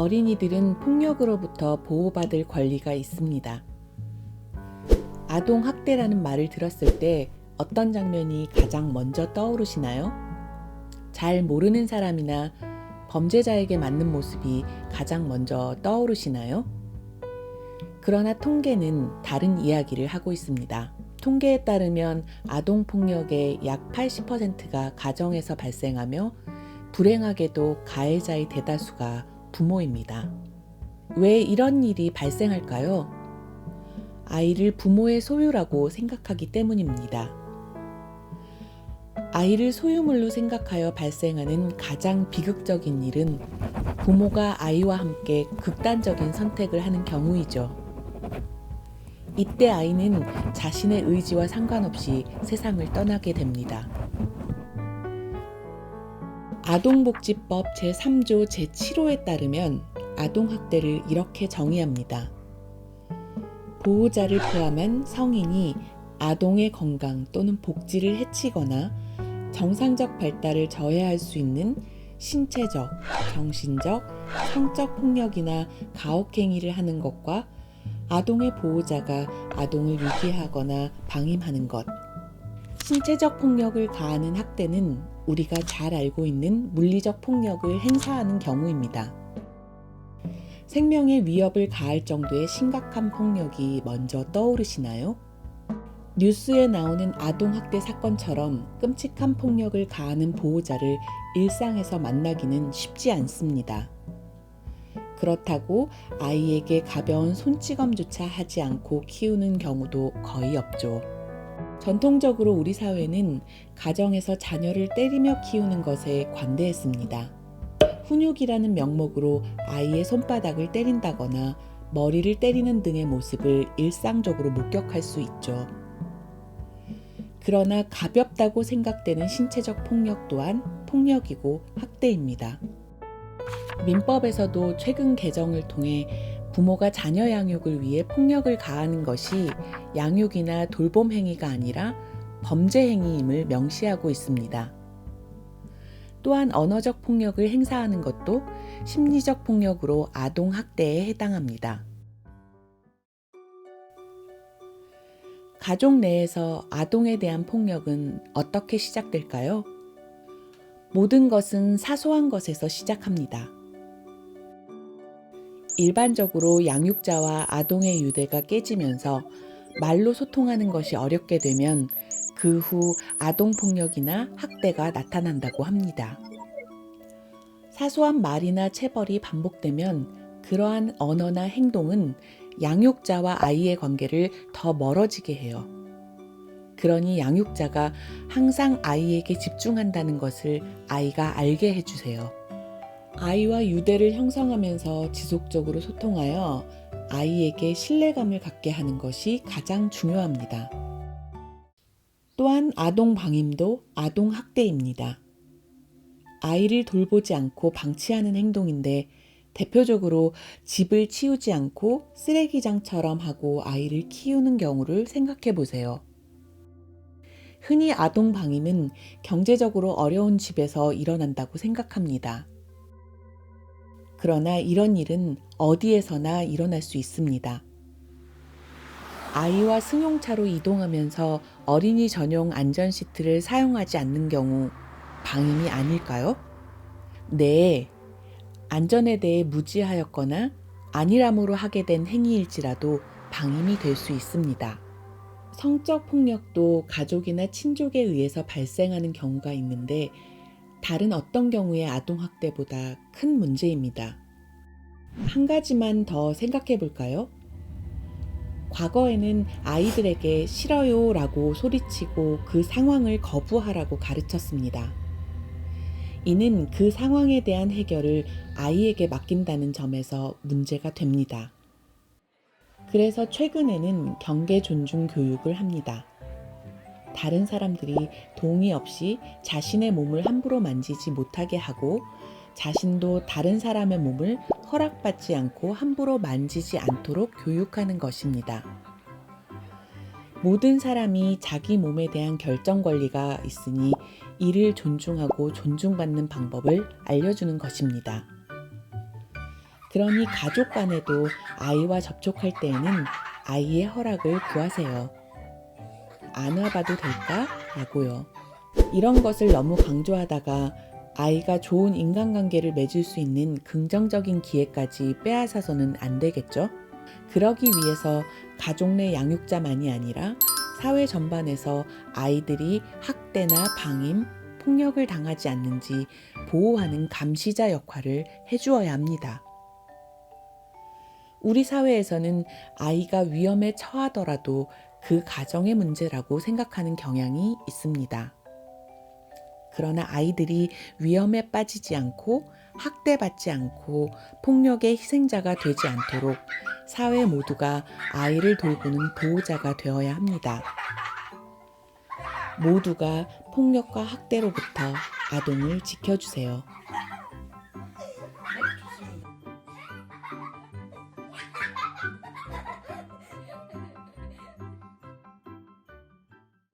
어린이들은 폭력으로부터 보호받을 권리가 있습니다. 아동학대라는 말을 들었을 때 어떤 장면이 가장 먼저 떠오르시나요? 잘 모르는 사람이나 범죄자에게 맞는 모습이 가장 먼저 떠오르시나요? 그러나 통계는 다른 이야기를 하고 있습니다. 통계에 따르면 아동폭력의 약 80%가 가정에서 발생하며 불행하게도 가해자의 대다수가 부모입니다. 왜 이런 일이 발생할까요? 아이를 부모의 소유라고 생각하기 때문입니다. 아이를 소유물로 생각하여 발생하는 가장 비극적인 일은 부모가 아이와 함께 극단적인 선택을 하는 경우이죠. 이때 아이는 자신의 의지와 상관없이 세상을 떠나게 됩니다. 아동복지법 제3조 제7호에 따르면 아동학대를 이렇게 정의합니다. 보호자를 포함한 성인이 아동의 건강 또는 복지를 해치거나 정상적 발달을 저해할 수 있는 신체적, 정신적, 성적 폭력이나 가혹행위를 하는 것과 아동의 보호자가 아동을 유기하거나 방임하는 것. 신체적 폭력을 가하는 학대는 우리가 잘 알고 있는 물리적 폭력을 행사하는 경우입니다. 생명의 위협을 가할 정도의 심각한 폭력이 먼저 떠오르시나요? 뉴스에 나오는 아동학대 사건처럼 끔찍한 폭력을 가하는 보호자를 일상에서 만나기는 쉽지 않습니다. 그렇다고 아이에게 가벼운 손찌검조차 하지 않고 키우는 경우도 거의 없죠. 전통적으로 우리 사회는 가정에서 자녀를 때리며 키우는 것에 관대했습니다. 훈육이라는 명목으로 아이의 손바닥을 때린다거나 머리를 때리는 등의 모습을 일상적으로 목격할 수 있죠. 그러나 가볍다고 생각되는 신체적 폭력 또한 폭력이고 학대입니다. 민법에서도 최근 개정을 통해 부모가 자녀 양육을 위해 폭력을 가하는 것이 양육이나 돌봄 행위가 아니라 범죄 행위임을 명시하고 있습니다. 또한 언어적 폭력을 행사하는 것도 심리적 폭력으로 아동 학대에 해당합니다. 가족 내에서 아동에 대한 폭력은 어떻게 시작될까요? 모든 것은 사소한 것에서 시작합니다. 일반적으로 양육자와 아동의 유대가 깨지면서 말로 소통하는 것이 어렵게 되면 그 후 아동폭력이나 학대가 나타난다고 합니다. 사소한 말이나 체벌이 반복되면 그러한 언어나 행동은 양육자와 아이의 관계를 더 멀어지게 해요. 그러니 양육자가 항상 아이에게 집중한다는 것을 아이가 알게 해주세요. 아이와 유대를 형성하면서 지속적으로 소통하여 아이에게 신뢰감을 갖게 하는 것이 가장 중요합니다. 또한 아동 방임도 아동 학대입니다. 아이를 돌보지 않고 방치하는 행동인데 대표적으로 집을 치우지 않고 쓰레기장처럼 하고 아이를 키우는 경우를 생각해 보세요. 흔히 아동 방임은 경제적으로 어려운 집에서 일어난다고 생각합니다. 그러나 이런 일은 어디에서나 일어날 수 있습니다. 아이와 승용차로 이동하면서 어린이 전용 안전 시트를 사용하지 않는 경우 방임이 아닐까요? 네, 안전에 대해 무지하였거나 안일함으로 하게 된 행위일지라도 방임이 될 수 있습니다. 성적 폭력도 가족이나 친족에 의해서 발생하는 경우가 있는데 다른 어떤 경우의 아동학대보다 큰 문제입니다. 한 가지만 더 생각해 볼까요? 과거에는 아이들에게 싫어요 라고 소리치고 그 상황을 거부하라고 가르쳤습니다. 이는 그 상황에 대한 해결을 아이에게 맡긴다는 점에서 문제가 됩니다. 그래서 최근에는 경계 존중 교육을 합니다. 다른 사람들이 동의 없이 자신의 몸을 함부로 만지지 못하게 하고 자신도 다른 사람의 몸을 허락받지 않고 함부로 만지지 않도록 교육하는 것입니다. 모든 사람이 자기 몸에 대한 결정 권리가 있으니 이를 존중하고 존중받는 방법을 알려주는 것입니다. 그러니 가족 간에도 아이와 접촉할 때에는 아이의 허락을 구하세요. 안 와봐도 될까? 라고요. 이런 것을 너무 강조하다가 아이가 좋은 인간관계를 맺을 수 있는 긍정적인 기회까지 빼앗아서는 안 되겠죠? 그러기 위해서 가족 내 양육자만이 아니라 사회 전반에서 아이들이 학대나 방임, 폭력을 당하지 않는지 보호하는 감시자 역할을 해주어야 합니다. 우리 사회에서는 아이가 위험에 처하더라도 그 가정의 문제라고 생각하는 경향이 있습니다. 그러나 아이들이 위험에 빠지지 않고 학대받지 않고 폭력의 희생자가 되지 않도록 사회 모두가 아이를 돌보는 보호자가 되어야 합니다. 모두가 폭력과 학대로부터 아동을 지켜주세요.